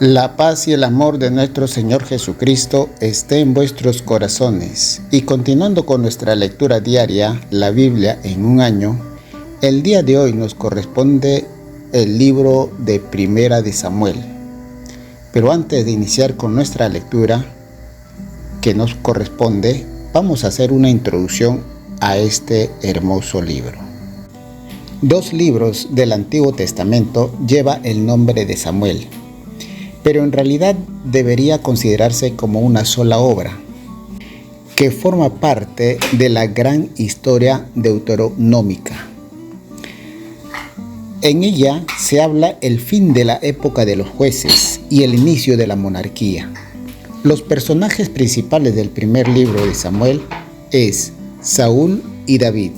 La paz y el amor de nuestro Señor Jesucristo esté en vuestros corazones. Y continuando con nuestra lectura diaria, la Biblia en un año, el día de hoy nos corresponde el libro de Primera de Samuel. Pero antes de iniciar con nuestra lectura que nos corresponde, vamos a hacer una introducción a este hermoso libro. 2 libros del Antiguo Testamento lleva el nombre de Samuel, pero en realidad debería considerarse como una sola obra, que forma parte de la gran historia deuteronómica. En ella se habla el fin de la época de los jueces y el inicio de la monarquía. Los personajes principales del primer libro de Samuel es Saúl y David.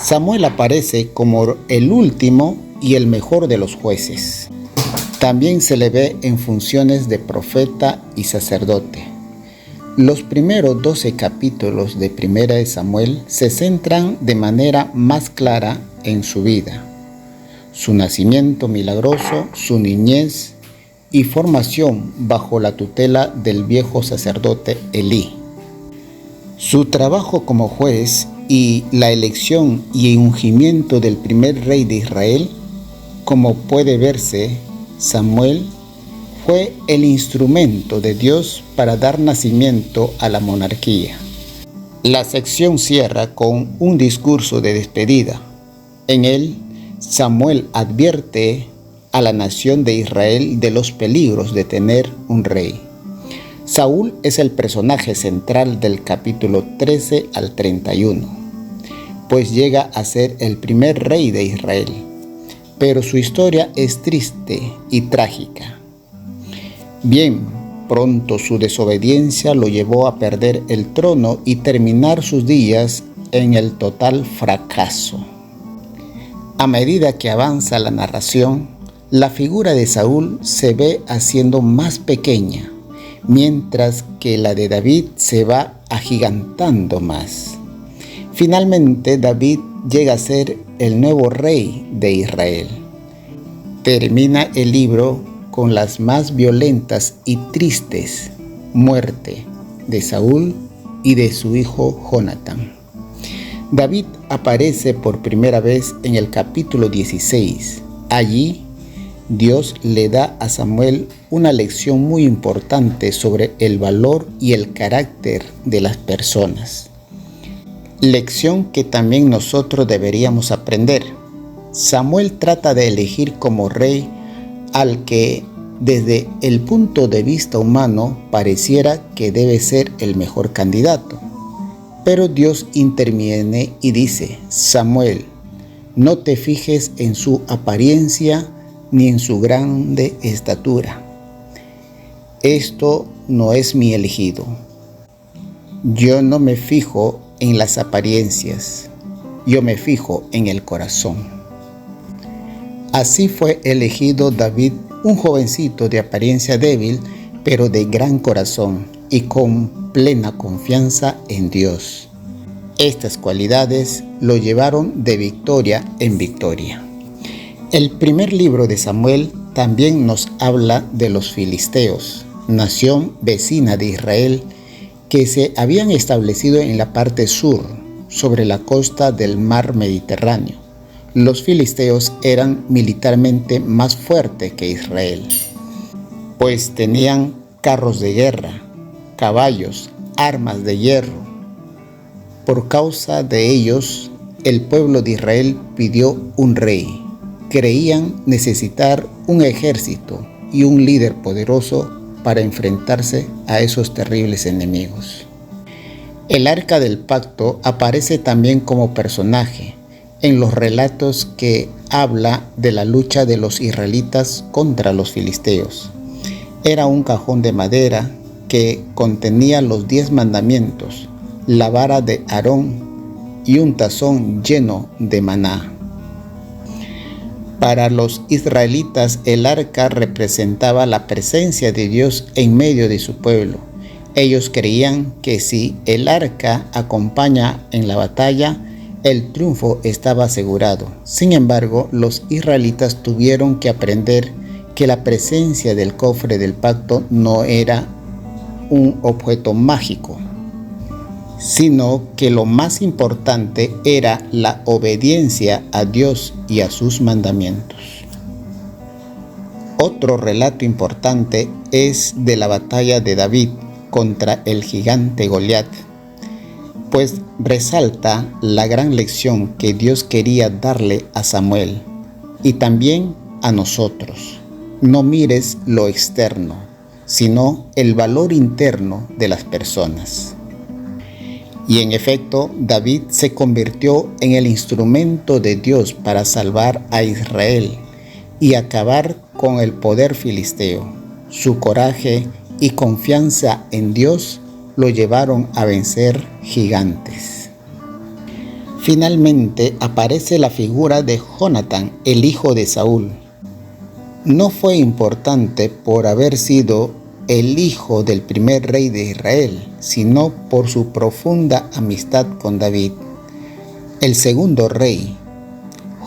Samuel aparece como el último y el mejor de los jueces. También se le ve en funciones de profeta y sacerdote. Los primeros 12 capítulos de Primera de Samuel se centran de manera más clara en su vida, su nacimiento milagroso, su niñez y formación bajo la tutela del viejo sacerdote Elí. Su trabajo como juez y la elección y ungimiento del primer rey de Israel. Como puede verse, Samuel fue el instrumento de Dios para dar nacimiento a la monarquía. La sección cierra con un discurso de despedida. En él, Samuel advierte a la nación de Israel de los peligros de tener un rey. Saúl es el personaje central del capítulo 13 al 31, pues llega a ser el primer rey de Israel. Pero su historia es triste y trágica. Bien, pronto su desobediencia lo llevó a perder el trono y terminar sus días en el total fracaso. A medida que avanza la narración, la figura de Saúl se ve haciendo más pequeña, mientras que la de David se va agigantando más. Finalmente, David llega a ser el nuevo rey de Israel. Termina el libro con las más violentas y tristes muerte de Saúl y de su hijo Jonatán. David aparece por primera vez en el capítulo 16. Allí, Dios le da a Samuel una lección muy importante sobre el valor y el carácter de las personas. Lección que también nosotros deberíamos aprender. Samuel trata de elegir como rey al que, desde el punto de vista humano, pareciera que debe ser el mejor candidato. Pero Dios interviene y dice: Samuel, no te fijes en su apariencia ni en su grande estatura. Esto no es mi elegido. Yo no me fijo en las apariencias, yo me fijo en el corazón. Así fue elegido David, un jovencito de apariencia débil, pero de gran corazón y con plena confianza en Dios. Estas cualidades lo llevaron de victoria en victoria. El primer libro de Samuel también nos habla de los filisteos, nación vecina de Israel, que se habían establecido en la parte sur, sobre la costa del mar Mediterráneo. Los filisteos eran militarmente más fuertes que Israel, pues tenían carros de guerra, caballos, armas de hierro. Por causa de ellos, el pueblo de Israel pidió un rey. Creían necesitar un ejército y un líder poderoso para enfrentarse a esos terribles enemigos. El Arca del Pacto aparece también como personaje en los relatos que habla de la lucha de los israelitas contra los filisteos. Era un cajón de madera que contenía los 10 mandamientos, la vara de Aarón y un tazón lleno de maná. Para los israelitas, el arca representaba la presencia de Dios en medio de su pueblo. Ellos creían que si el arca acompaña en la batalla, el triunfo estaba asegurado. Sin embargo, los israelitas tuvieron que aprender que la presencia del cofre del pacto no era un objeto mágico, sino que lo más importante era la obediencia a Dios y a sus mandamientos. Otro relato importante es de la batalla de David contra el gigante Goliat, pues resalta la gran lección que Dios quería darle a Samuel y también a nosotros. No mires lo externo, sino el valor interno de las personas. Y en efecto, David se convirtió en el instrumento de Dios para salvar a Israel y acabar con el poder filisteo. Su coraje y confianza en Dios lo llevaron a vencer gigantes. Finalmente aparece la figura de Jonatán, el hijo de Saúl. No fue importante por haber sido el hijo del primer rey de Israel, sino por su profunda amistad con David, el segundo rey.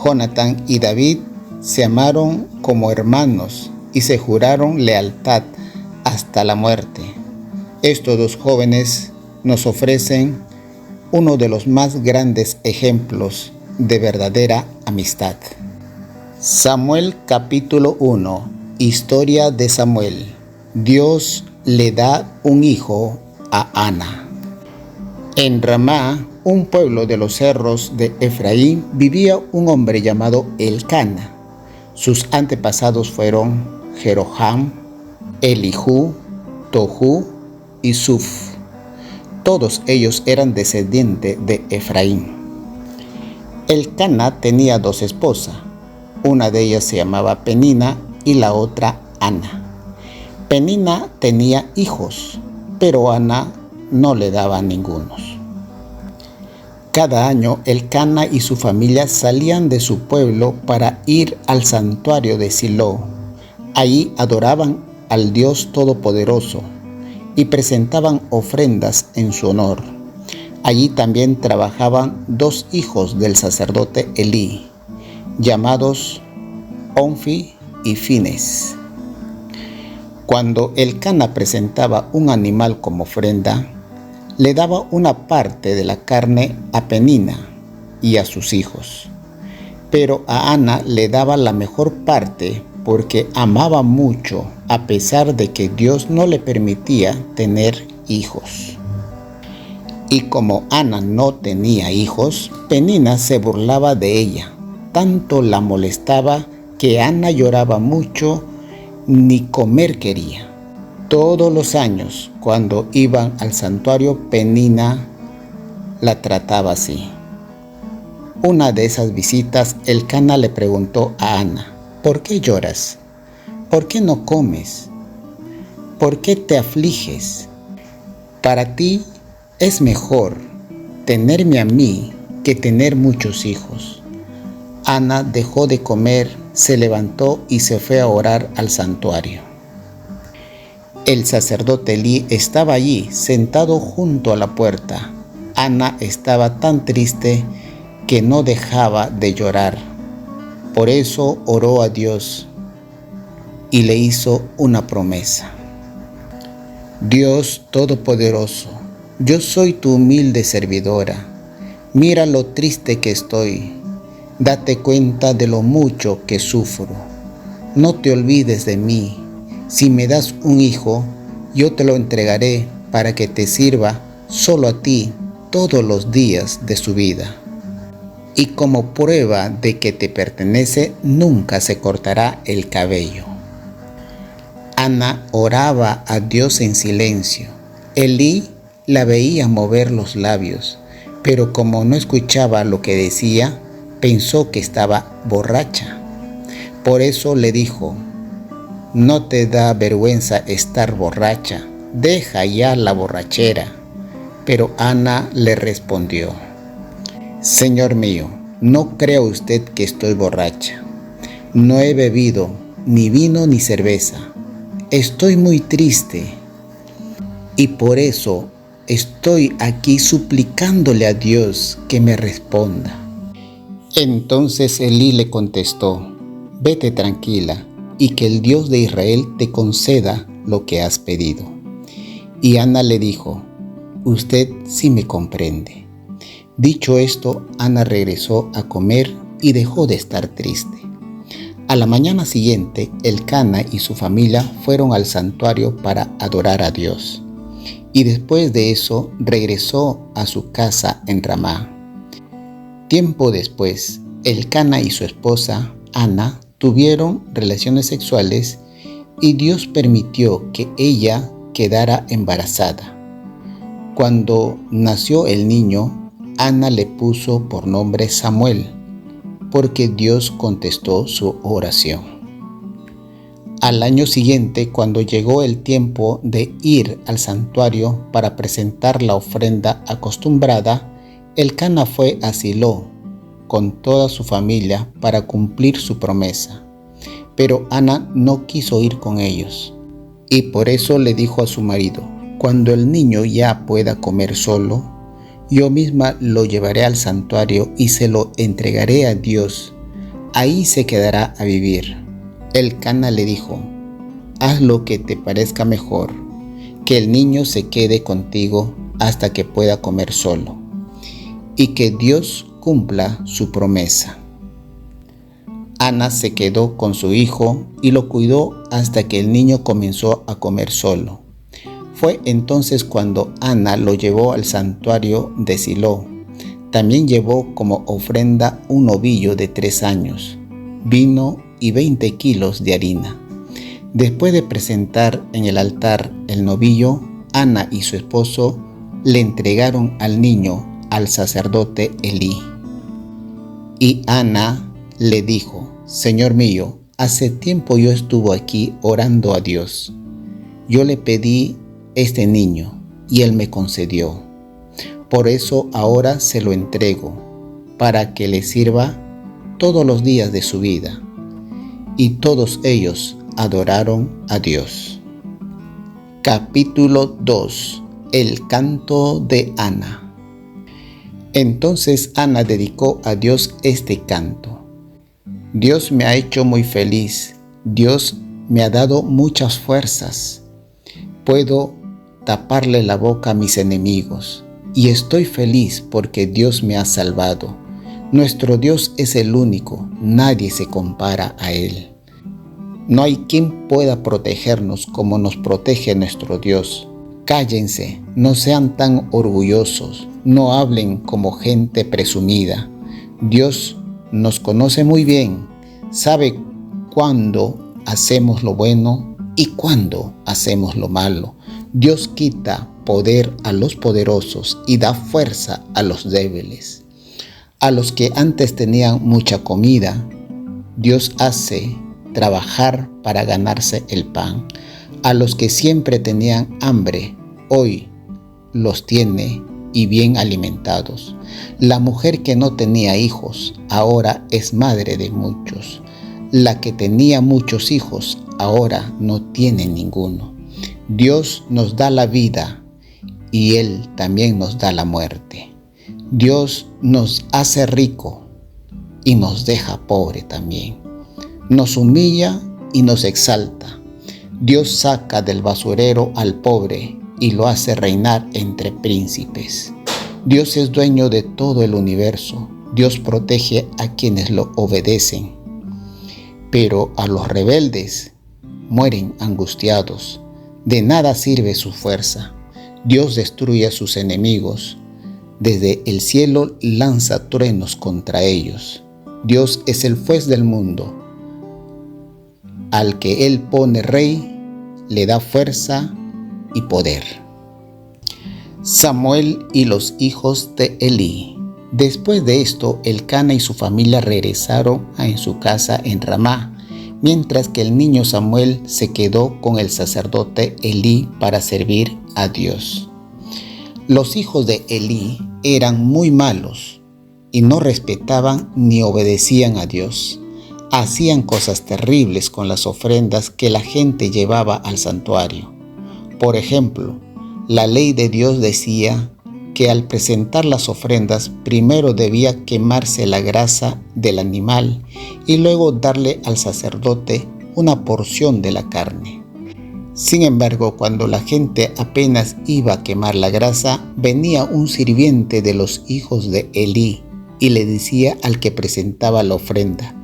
Jonatán y David se amaron como hermanos y se juraron lealtad hasta la muerte. Estos dos jóvenes nos ofrecen uno de los más grandes ejemplos de verdadera amistad. Samuel capítulo 1. Historia de Samuel. Dios le da un hijo a Ana. En Ramá, un pueblo de los cerros de Efraín, vivía un hombre llamado Elcana. Sus antepasados fueron Jeroham, Elihu, Tohu y Suf. Todos ellos eran descendientes de Efraín. Elcana tenía dos esposas. Una de ellas se llamaba Penina y la otra Ana. Penina tenía hijos, pero Ana no le daba ningunos. Cada año Elcana y su familia salían de su pueblo para ir al santuario de Silo. Allí adoraban al Dios Todopoderoso y presentaban ofrendas en su honor. Allí también trabajaban dos hijos del sacerdote Elí, llamados Onfi y Fines. Cuando Elcana presentaba un animal como ofrenda, le daba una parte de la carne a Penina y a sus hijos, pero a Ana le daba la mejor parte porque amaba mucho a pesar de que Dios no le permitía tener hijos. Y como Ana no tenía hijos, Penina se burlaba de ella. Tanto la molestaba que Ana lloraba mucho, ni comer quería. Todos los años, cuando iban al santuario, Penina la trataba así. Una de esas visitas, Elcana le preguntó a Ana: ¿por qué lloras? ¿Por qué no comes? ¿Por qué te afliges? Para ti es mejor tenerme a mí que tener muchos hijos. Ana dejó de comer, se levantó y se fue a orar al santuario. El sacerdote Elí estaba allí, sentado junto a la puerta. Ana estaba tan triste que no dejaba de llorar. Por eso oró a Dios y le hizo una promesa. Dios Todopoderoso, yo soy tu humilde servidora. Mira lo triste que estoy. Date cuenta de lo mucho que sufro. No te olvides de mí. Si me das un hijo, yo te lo entregaré para que te sirva solo a ti todos los días de su vida. Y como prueba de que te pertenece, nunca se cortará el cabello. Ana oraba a Dios en silencio. Elí la veía mover los labios, pero como no escuchaba lo que decía, pensó que estaba borracha. Por eso le dijo: ¿no te da vergüenza estar borracha? Deja ya la borrachera. Pero Ana le respondió: Señor mío, no crea usted que estoy borracha. No he bebido ni vino ni cerveza. Estoy muy triste y por eso estoy aquí suplicándole a Dios que me responda. Entonces Elí le contestó: vete tranquila y que el Dios de Israel te conceda lo que has pedido. Y Ana le dijo: usted sí me comprende. Dicho esto, Ana regresó a comer y dejó de estar triste. A la mañana siguiente, Elcana y su familia fueron al santuario para adorar a Dios. Y después de eso, regresó a su casa en Ramá. Tiempo después, Elcana y su esposa, Ana, tuvieron relaciones sexuales y Dios permitió que ella quedara embarazada. Cuando nació el niño, Ana le puso por nombre Samuel, porque Dios contestó su oración. Al año siguiente, cuando llegó el tiempo de ir al santuario para presentar la ofrenda acostumbrada, Elcana fue a Silo con toda su familia para cumplir su promesa. Pero Ana no quiso ir con ellos, y por eso le dijo a su marido: cuando el niño ya pueda comer solo, yo misma lo llevaré al santuario y se lo entregaré a Dios. Ahí se quedará a vivir. Elcana le dijo: haz lo que te parezca mejor, que el niño se quede contigo hasta que pueda comer solo, y que Dios cumpla su promesa. Ana se quedó con su hijo y lo cuidó hasta que el niño comenzó a comer solo. Fue entonces cuando Ana lo llevó al santuario de Silo. También llevó como ofrenda un novillo de 3 años, vino y 20 kilos de harina. Después de presentar en el altar el novillo, Ana y su esposo le entregaron al niño al sacerdote Elí. Y Ana le dijo: Señor mío, hace tiempo yo estuve aquí orando a Dios. Yo le pedí este niño y él me concedió. Por eso ahora se lo entrego, para que le sirva todos los días de su vida. Y todos ellos adoraron a Dios. Capítulo 2. El canto de Ana. Entonces Ana dedicó a Dios este canto: Dios me ha hecho muy feliz, Dios me ha dado muchas fuerzas. Puedo taparle la boca a mis enemigos, y estoy feliz porque Dios me ha salvado. Nuestro Dios es el único, nadie se compara a Él. No hay quien pueda protegernos como nos protege nuestro Dios. Cállense, no sean tan orgullosos, no hablen como gente presumida. Dios nos conoce muy bien, sabe cuándo hacemos lo bueno y cuándo hacemos lo malo. Dios quita poder a los poderosos y da fuerza a los débiles. A los que antes tenían mucha comida, Dios hace trabajar para ganarse el pan. A los que siempre tenían hambre, hoy los tiene y bien alimentados. La mujer que no tenía hijos, ahora es madre de muchos. La que tenía muchos hijos, ahora no tiene ninguno. Dios nos da la vida y Él también nos da la muerte. Dios nos hace rico y nos deja pobre también. Nos humilla y nos exalta. Dios saca del basurero al pobre y lo hace reinar entre príncipes. Dios es dueño de todo el universo. Dios protege a quienes lo obedecen. Pero a los rebeldes mueren angustiados. De nada sirve su fuerza. Dios destruye a sus enemigos. Desde el cielo lanza truenos contra ellos. Dios es el juez del mundo. Al que Él pone rey, le da fuerza y poder. Samuel y los hijos de Elí. Después de esto, Elcana y su familia regresaron a su casa en Ramá, mientras que el niño Samuel se quedó con el sacerdote Elí para servir a Dios. Los hijos de Elí eran muy malos y no respetaban ni obedecían a Dios. Hacían cosas terribles con las ofrendas que la gente llevaba al santuario. Por ejemplo, la ley de Dios decía que al presentar las ofrendas primero debía quemarse la grasa del animal y luego darle al sacerdote una porción de la carne. Sin embargo, cuando la gente apenas iba a quemar la grasa, venía un sirviente de los hijos de Elí y le decía al que presentaba la ofrenda: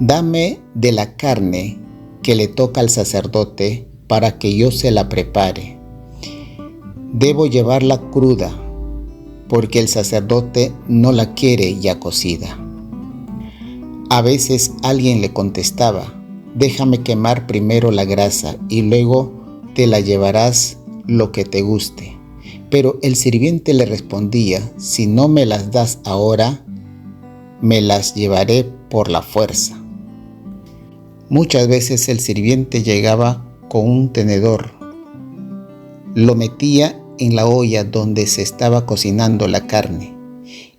«Dame de la carne que le toca al sacerdote para que yo se la prepare. Debo llevarla cruda, porque el sacerdote no la quiere ya cocida». A veces alguien le contestaba: «Déjame quemar primero la grasa y luego te la llevarás lo que te guste». Pero el sirviente le respondía: «Si no me las das ahora, me las llevaré por la fuerza». Muchas veces el sirviente llegaba con un tenedor, lo metía en la olla donde se estaba cocinando la carne,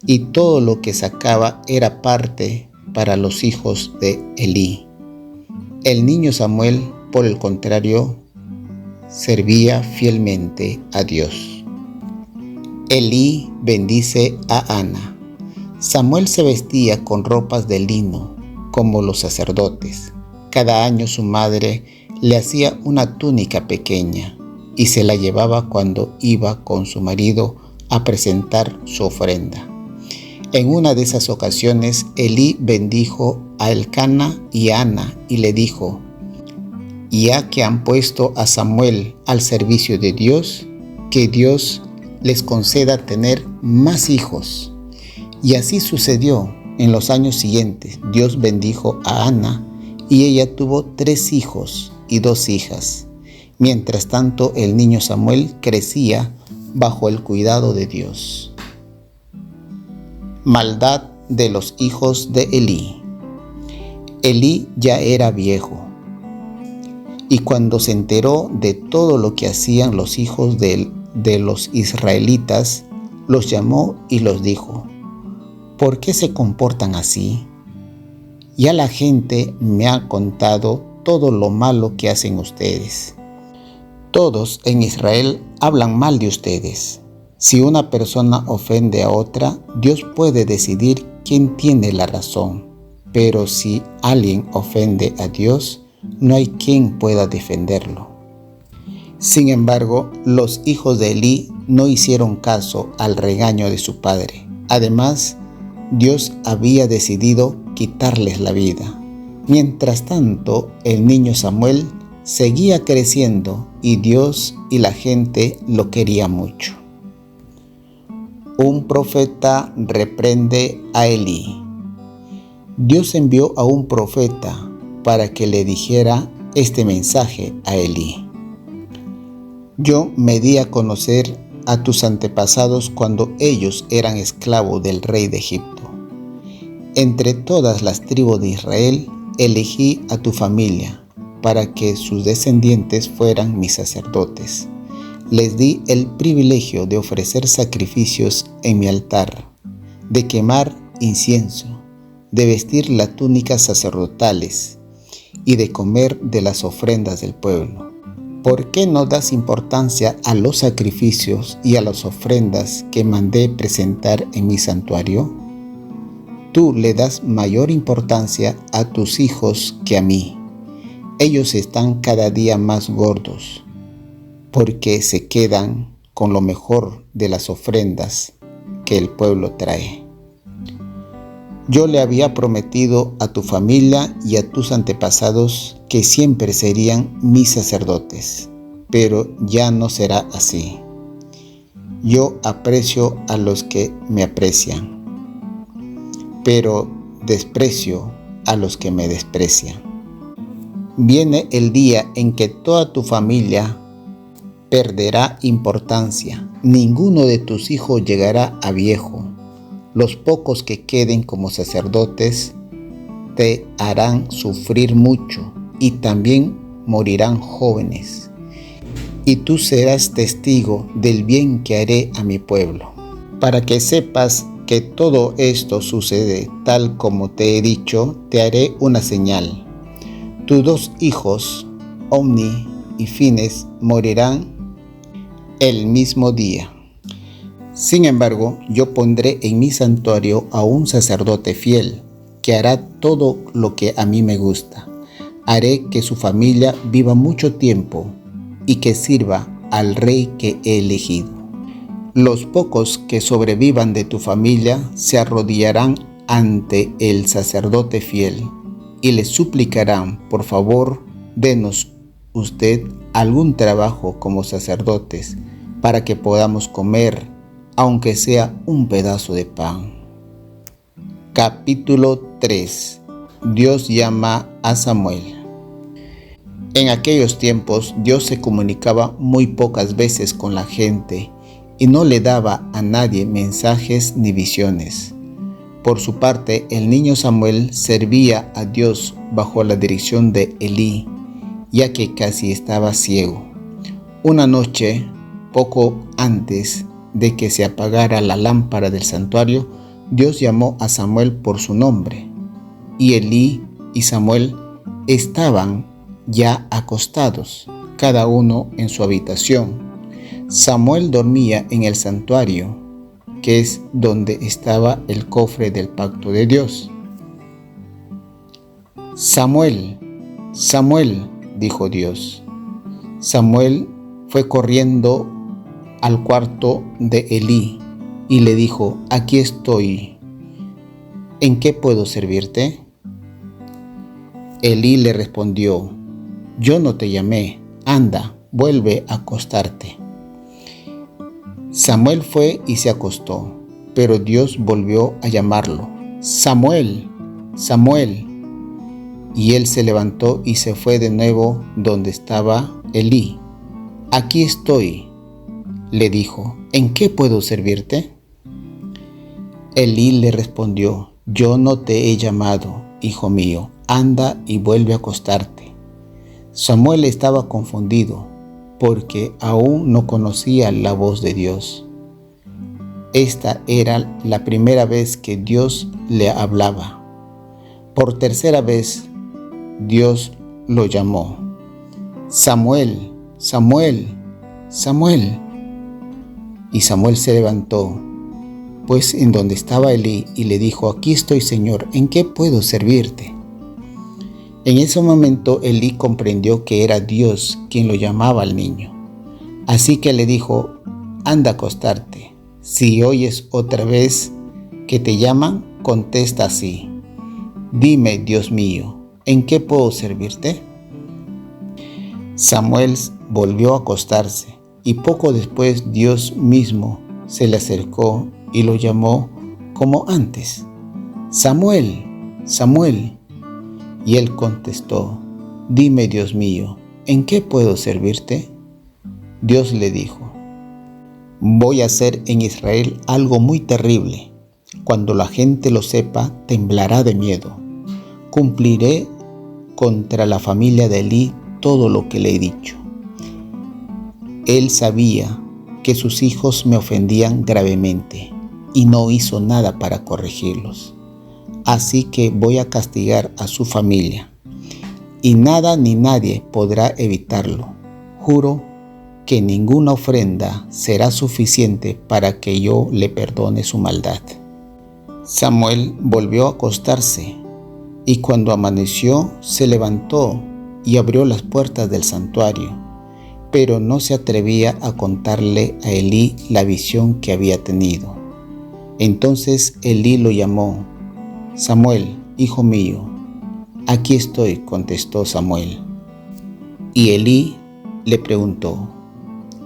y todo lo que sacaba era parte para los hijos de Elí. El niño Samuel, por el contrario, servía fielmente a Dios. Elí bendice a Ana. Samuel se vestía con ropas de lino, como los sacerdotes. Cada año su madre le hacía una túnica pequeña y se la llevaba cuando iba con su marido a presentar su ofrenda. En una de esas ocasiones, Elí bendijo a Elcana y a Ana y le dijo: «Ya que han puesto a Samuel al servicio de Dios, que Dios les conceda tener más hijos». Y así sucedió. En los años siguientes, Dios bendijo a Ana y ella tuvo 3 hijos y 2 hijas. Mientras tanto, el niño Samuel crecía bajo el cuidado de Dios. Maldad de los hijos de Elí. Elí ya era viejo, y cuando se enteró de todo lo que hacían los hijos de los israelitas, los llamó y los dijo: «¿Por qué se comportan así? Ya la gente me ha contado todo lo malo que hacen ustedes. Todos en Israel hablan mal de ustedes. Si una persona ofende a otra, Dios puede decidir quién tiene la razón. Pero si alguien ofende a Dios, no hay quien pueda defenderlo». Sin embargo, los hijos de Elí no hicieron caso al regaño de su padre. Además, Dios había decidido quitarles la vida. Mientras tanto, el niño Samuel seguía creciendo y Dios y la gente lo querían mucho. Un profeta reprende a Elí. Dios envió a un profeta para que le dijera este mensaje a Elí: «Yo me di a conocer a tus antepasados cuando ellos eran esclavos del rey de Egipto. Entre todas las tribus de Israel elegí a tu familia para que sus descendientes fueran mis sacerdotes. Les di el privilegio de ofrecer sacrificios en mi altar, de quemar incienso, de vestir las túnicas sacerdotales y de comer de las ofrendas del pueblo. ¿Por qué no das importancia a los sacrificios y a las ofrendas que mandé presentar en mi santuario? Tú le das mayor importancia a tus hijos que a mí. Ellos están cada día más gordos, porque se quedan con lo mejor de las ofrendas que el pueblo trae. Yo le había prometido a tu familia y a tus antepasados que siempre serían mis sacerdotes, pero ya no será así. Yo aprecio a los que me aprecian, pero desprecio a los que me desprecian. Viene el día en que toda tu familia perderá importancia. Ninguno de tus hijos llegará a viejo. Los pocos que queden como sacerdotes te harán sufrir mucho y también morirán jóvenes. Y tú serás testigo del bien que haré a mi pueblo. Para que sepas que todo esto sucede tal como te he dicho, te haré una señal. Tus 2 hijos, Omni y Fines, morirán el mismo día. Sin embargo, yo pondré en mi santuario a un sacerdote fiel, que hará todo lo que a mí me gusta. Haré que su familia viva mucho tiempo y que sirva al rey que he elegido. Los pocos que sobrevivan de tu familia se arrodillarán ante el sacerdote fiel y le suplicarán: por favor, denos usted algún trabajo como sacerdotes para que podamos comer, aunque sea un pedazo de pan. Capítulo 3. Dios llama a Samuel. En aquellos tiempos, Dios se comunicaba muy pocas veces con la gente y no le daba a nadie mensajes ni visiones. Por su parte, el niño Samuel servía a Dios bajo la dirección de Elí, ya que casi estaba ciego. Una noche, poco antes de que se apagara la lámpara del santuario, Dios llamó a Samuel por su nombre, y Elí y Samuel estaban ya acostados, cada uno en su habitación. Samuel dormía en el santuario, que es donde estaba el cofre del pacto de Dios. Samuel, Samuel, dijo Dios. Samuel fue corriendo al cuarto de Elí y le dijo: aquí estoy, ¿en qué puedo servirte? Elí le respondió: yo no te llamé, anda, vuelve a acostarte. Samuel fue y se acostó, pero Dios volvió a llamarlo: Samuel, Samuel. Y él se levantó y se fue de nuevo donde estaba Elí. Aquí estoy, le dijo, ¿en qué puedo servirte? Elí le respondió: yo no te he llamado, hijo mío, anda y vuelve a acostarte. Samuel estaba confundido, porque aún no conocía la voz de Dios. Esta era la primera vez que Dios le hablaba. Por tercera vez, Dios lo llamó: Samuel, Samuel, Samuel. Y Samuel se levantó, pues en donde estaba Elí, y le dijo: aquí estoy, Señor, ¿en qué puedo servirte? En ese momento Elí comprendió que era Dios quien lo llamaba al niño. Así que le dijo: anda a acostarte. Si oyes otra vez que te llaman, contesta así: dime, Dios mío, ¿en qué puedo servirte? Samuel volvió a acostarse, y poco después Dios mismo se le acercó y lo llamó como antes: Samuel, Samuel. Y él contestó: dime, Dios mío, ¿en qué puedo servirte? Dios le dijo: voy a hacer en Israel algo muy terrible. Cuando la gente lo sepa, temblará de miedo. Cumpliré contra la familia de Elí todo lo que le he dicho. Él sabía que sus hijos me ofendían gravemente y no hizo nada para corregirlos. Así que voy a castigar a su familia, y nada ni nadie podrá evitarlo. Juro que ninguna ofrenda será suficiente para que yo le perdone su maldad. Samuel volvió a acostarse, y cuando amaneció se levantó y abrió las puertas del santuario, pero no se atrevía a contarle a Elí la visión que había tenido. Entonces Elí lo llamó: Samuel, hijo mío. Aquí estoy, contestó Samuel. Y Elí le preguntó: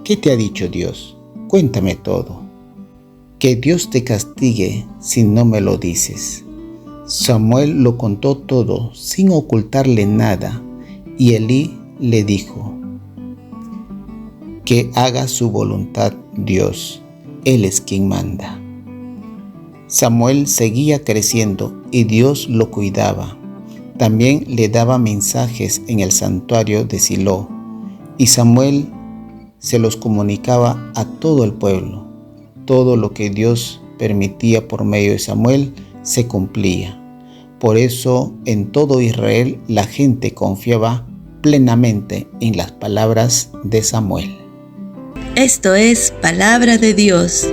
¿qué te ha dicho Dios? Cuéntame todo. Que Dios te castigue si no me lo dices. Samuel lo contó todo sin ocultarle nada, y Elí le dijo: que haga su voluntad Dios, Él es quien manda. Samuel seguía creciendo y Dios lo cuidaba. También le daba mensajes en el santuario de Silo, y Samuel se los comunicaba a todo el pueblo. Todo lo que Dios permitía por medio de Samuel se cumplía. Por eso en todo Israel la gente confiaba plenamente en las palabras de Samuel. Esto es Palabra de Dios.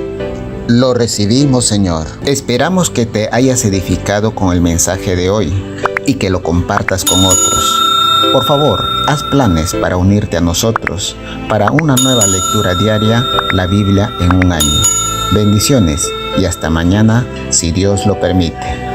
Lo recibimos, Señor. Esperamos que te hayas edificado con el mensaje de hoy y que lo compartas con otros. Por favor, haz planes para unirte a nosotros para una nueva lectura diaria, la Biblia en un año. Bendiciones y hasta mañana, si Dios lo permite.